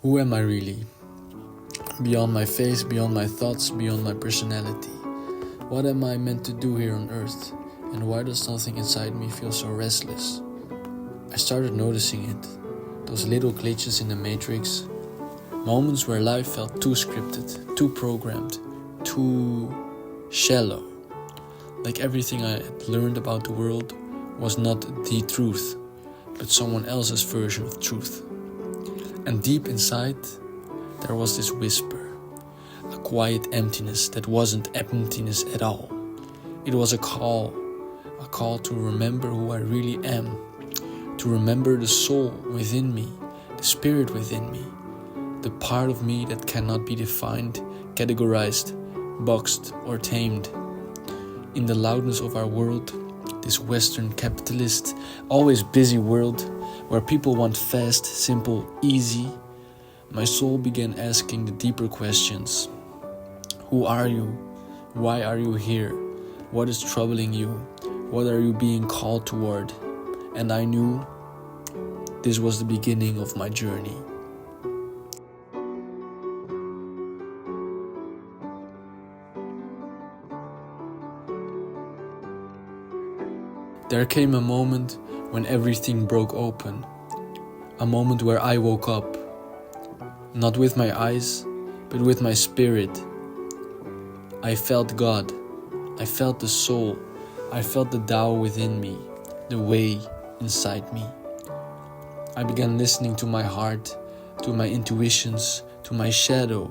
Who am I really? Beyond my face, beyond my thoughts, beyond my personality. What am I meant to do here on earth? And why does something inside me feel so restless? I started noticing it. Those little glitches in the matrix. Moments where life felt too scripted, too programmed, too shallow. Like everything I had learned about the world was not the truth, but someone else's version of truth. And deep inside, there was this whisper, a quiet emptiness that wasn't emptiness at all. It was a call to remember who I really am, to remember the soul within me, the spirit within me, the part of me that cannot be defined, categorized, boxed, or tamed. In the loudness of our world, this Western capitalist, always busy world, where people want fast, simple, easy, my soul began asking the deeper questions. Who are you? Why are you here? What is troubling you? What are you being called toward? And I knew this was the beginning of my journey. There came a moment when everything broke open. A moment where I woke up. Not with my eyes, but with my spirit. I felt God. I felt the soul. I felt the Tao within me, the way inside me. I began listening to my heart, to my intuitions, to my shadow,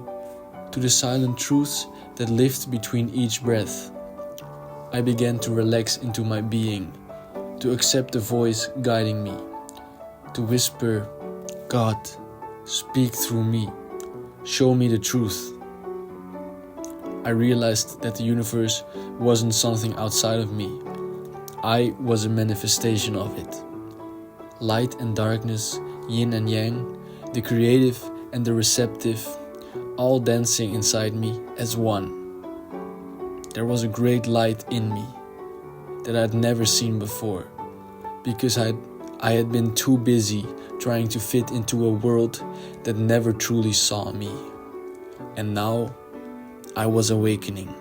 to the silent truths that lived between each breath. I began to relax into my being, to accept the voice guiding me, to whisper, God, speak through me, show me the truth. I realized that the universe wasn't something outside of me. I was a manifestation of it. Light and darkness, yin and yang, the creative and the receptive, all dancing inside me as one. There was a great light in me that I had never seen before, because I had been too busy trying to fit into a world that never truly saw me. And now I was awakening.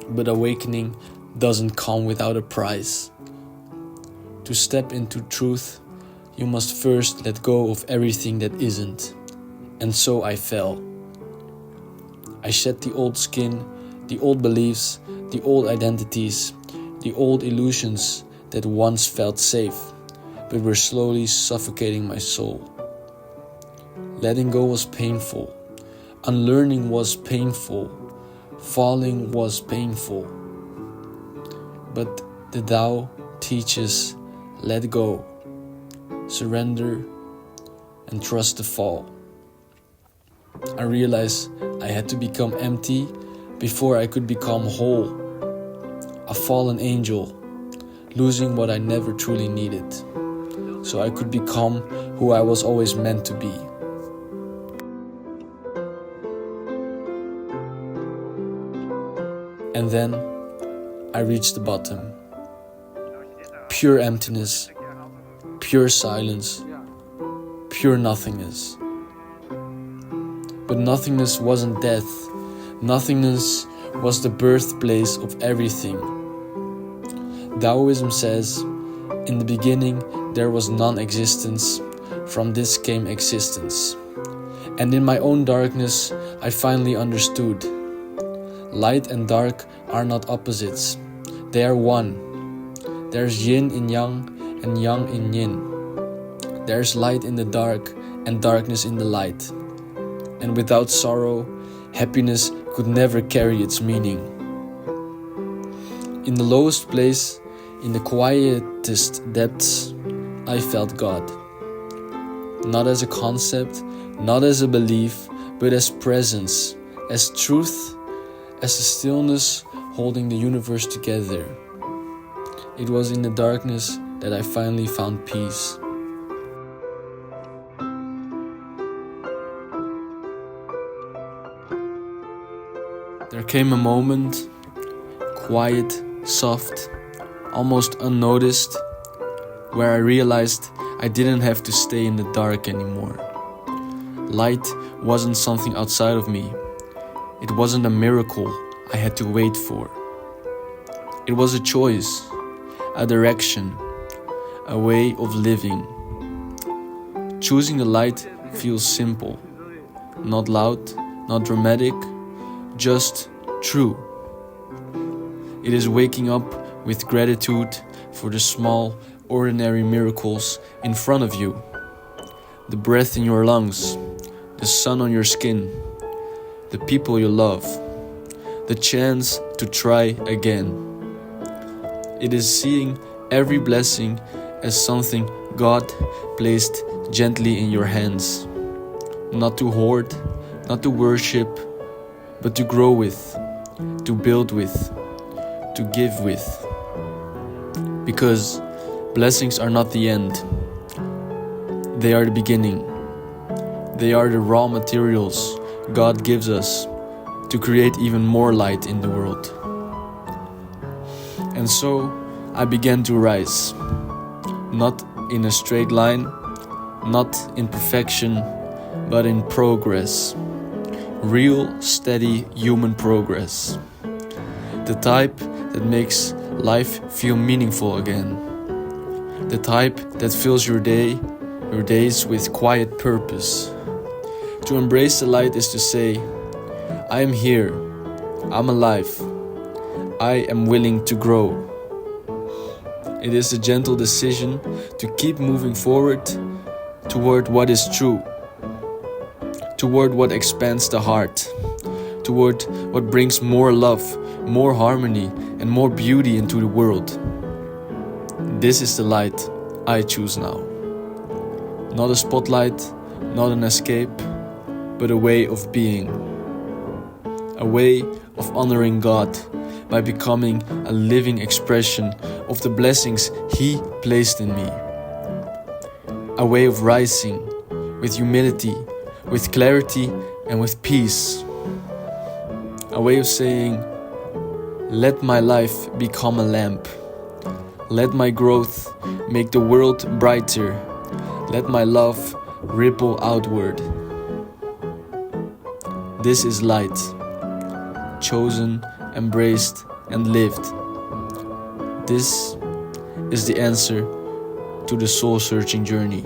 But awakening doesn't come without a price. To step into truth, you must first let go of everything that isn't. And so I fell. I shed the old skin, the old beliefs, the old identities, the old illusions that once felt safe, but were slowly suffocating my soul. Letting go was painful. Unlearning was painful. Falling was painful. But the Tao teaches, let go, surrender, and trust the fall. I realized I had to become empty before I could become whole. A fallen angel, losing what I never truly needed, so I could become who I was always meant to be. And then I reached the bottom. Pure emptiness, pure silence, pure nothingness. But nothingness wasn't death. Nothingness was the birthplace of everything. Taoism says, in the beginning there was non-existence, from this came existence. And in my own darkness, I finally understood. Light and dark are not opposites, they are one. There's yin in yang and yang in yin. There's light in the dark and darkness in the light. And without sorrow, happiness could never carry its meaning. In the lowest place, in the quietest depths, I felt God. Not as a concept, not as a belief, but as presence, as truth, as a stillness holding the universe together. It was in the darkness that I finally found peace. came a moment, quiet, soft, almost unnoticed, where I realized I didn't have to stay in the dark anymore. Light wasn't something outside of me. It wasn't a miracle I had to wait for. It was a choice, a direction, a way of living. Choosing the light feels simple, not loud, not dramatic, just true. It is waking up with gratitude for the small, ordinary miracles in front of you. The breath in your lungs, the sun on your skin, the people you love, the chance to try again. It is seeing every blessing as something God placed gently in your hands. Not to hoard, not to worship, but to grow with, to build with, to give with. Because blessings are not the end. They are the beginning. They are the raw materials God gives us to create even more light in the world. And so I began to rise, not in a straight line, not in perfection, but in progress. Real, steady human progress. The type that makes life feel meaningful again. The type that fills your days with quiet purpose. To embrace the light is to say, I am here, I'm alive, I am willing to grow. It is a gentle decision to keep moving forward toward what is true, toward what expands the heart, toward what brings more love, more harmony, and more beauty into the world. This is the light I choose now. Not a spotlight, not an escape, but a way of being. A way of honoring God by becoming a living expression of the blessings He placed in me. A way of rising with humility, with clarity, and with peace. A way of saying, let my life become a lamp. Let my growth make the world brighter. Let my love ripple outward. This is light, chosen, embraced, and lived. This is the answer to the soul-searching journey.